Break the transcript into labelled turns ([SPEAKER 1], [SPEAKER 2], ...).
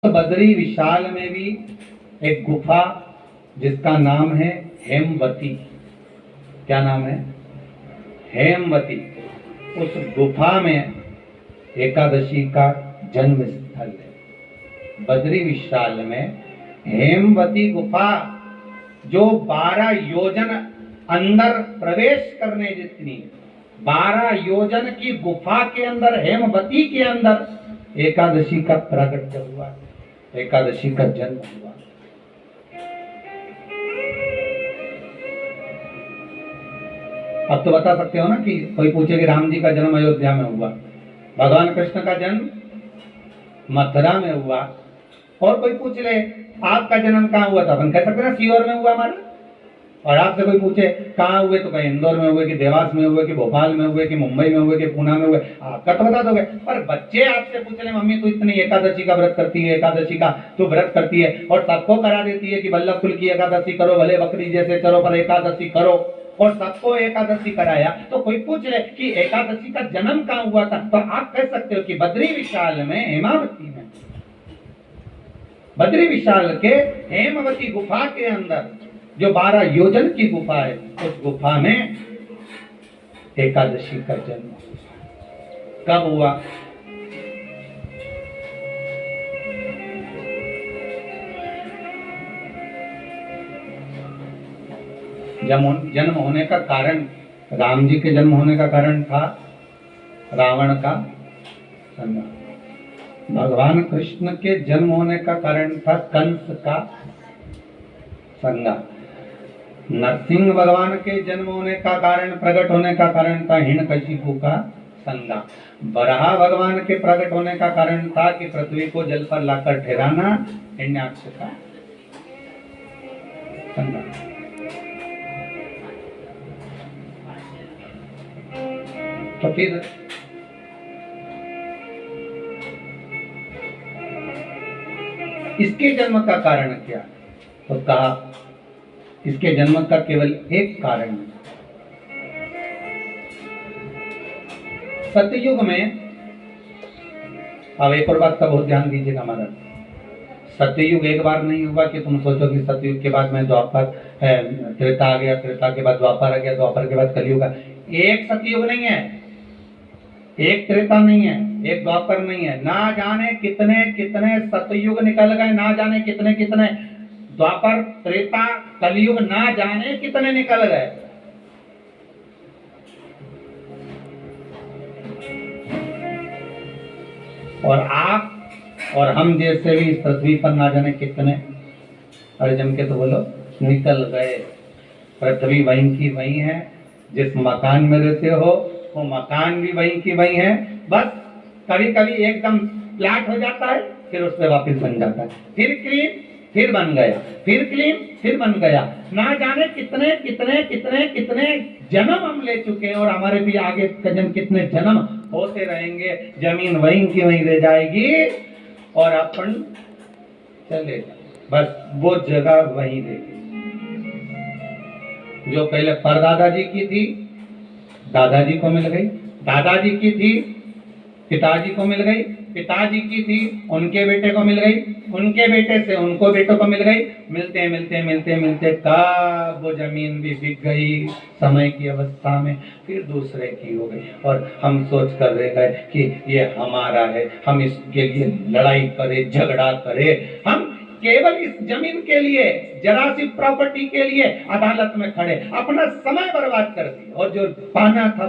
[SPEAKER 1] बद्री विशाल में भी एक गुफा जिसका नाम है हेमवती। क्या नाम है? हेमवती। उस गुफा में एकादशी का जन्म स्थल है। बद्री विशाल में हेमवती गुफा जो 12 योजन अंदर प्रवेश करने जितनी, 12 योजन की गुफा के अंदर, हेमवती के अंदर एकादशी का प्रागट्य हुआ, एकादशी का जन्म हुआ। अब तो बता सकते हो ना कि कोई पूछे कि राम जी का जन्म अयोध्या में हुआ, भगवान कृष्ण का जन्म मथुरा में हुआ, और कोई पूछ ले आपका जन्म कहाँ हुआ था, अपन कह सकते ना सीहोर में हुआ हमारा। और आपसे कोई पूछे कहाँ हुए तो कहीं इंदौर में हुए कि देवास में हुए कि भोपाल में हुए कि मुंबई में हुए कि पूना में हुए, आपका तो बता दोगे। पर बच्चे आपसे पूछ ले मम्मी तू इतनी एकादशी का व्रत करती है, एकादशी का तू व्रत करती है, और सबको करा देती है कि बल्लभ कुल की एकादशी करो, भले बकरी जैसे चलो पर एकादशी करो, और सबको एकादशी कराया, तो कोई पूछ ले कि एकादशी का जन्म कहाँ हुआ था, तो आप कह सकते हो कि बद्री विशाल में, हेमावती में, बद्री विशाल के हेमवती गुफा के अंदर जो 12 योजन की गुफा है, उस गुफा में एकादशी का जन्म कब हुआ? जन्म होने का कारण, राम जी के जन्म होने का कारण था रावण का संहार। भगवान कृष्ण के जन्म होने का कारण था कंस का संहार। नरसिंह भगवान के जन्म होने का कारण, प्रकट होने का कारण था हिरण्यकशिपु का संहार। वराह भगवान के प्रकट होने का कारण था कि पृथ्वी को जल पर लाकर ठहराना, हिरण्याक्ष का संहार। तो फिर इसके जन्म का कारण क्या? तो कहा इसके जन्म का केवल एक कारण है। सतयुग में, अब एक और बात का बहुत ध्यान दीजिएगा हमारा, सतयुग एक बार नहीं हुआ कि तुम सोचो कि सतयुग के बाद में द्वापर त्रेता आ गया, त्रेता के बाद द्वापर आ गया, द्वापर के बाद कलयुग आ। एक सतयुग नहीं है, एक त्रेता नहीं है, एक द्वापर नहीं है, ना जाने कितने कितने सतयुग निकल गए, ना जाने कितने कितने द्वापर, त्रेता, कलयुग, ना जाने कितने निकल गए। और आप और हम जैसे भी इस पृथ्वी पर ना जाने कितने, अरे जम के तो बोलो, निकल गए। पृथ्वी वहीं की वहीं है, जिस मकान में रहते हो वो मकान भी वहीं की वहीं है, बस कभी कभी एकदम फ्लैट हो जाता है, फिर उस पर वापिस बन जाता है, फिर क्लीन, फिर बन गया, फिर क्लीन, फिर बन गया। ना जाने कितने कितने कितने कितने जन्म हम ले चुके हैं, और हमारे भी आगे जन्म कितने जन्म होते रहेंगे। जमीन वहीं की वहीं रह जाएगी और अपन चले, बस वो जगह वहीं रहेगी। जो पहले परदादा जी की थी, दादाजी को मिल गई, दादाजी की थी, पिताजी को मिल गई, पिताजी की थी, उनके बेटे को मिल गई, उनके बेटे से उनको बेटों को मिल गई, मिलते मिलते मिलते मिलते कब वो जमीन भी बिक गई समय की अवस्था में, फिर दूसरे की हो गई, और हम सोच कर रह गए कि ये हमारा है, हम इसके लिए लड़ाई करें, झगड़ा करें, हम केवल इस जमीन के लिए, जरा सी प्रॉपर्टी के लिए अदालत में खड़े, अपना समय बर्बाद कर दिया, और जो पाना था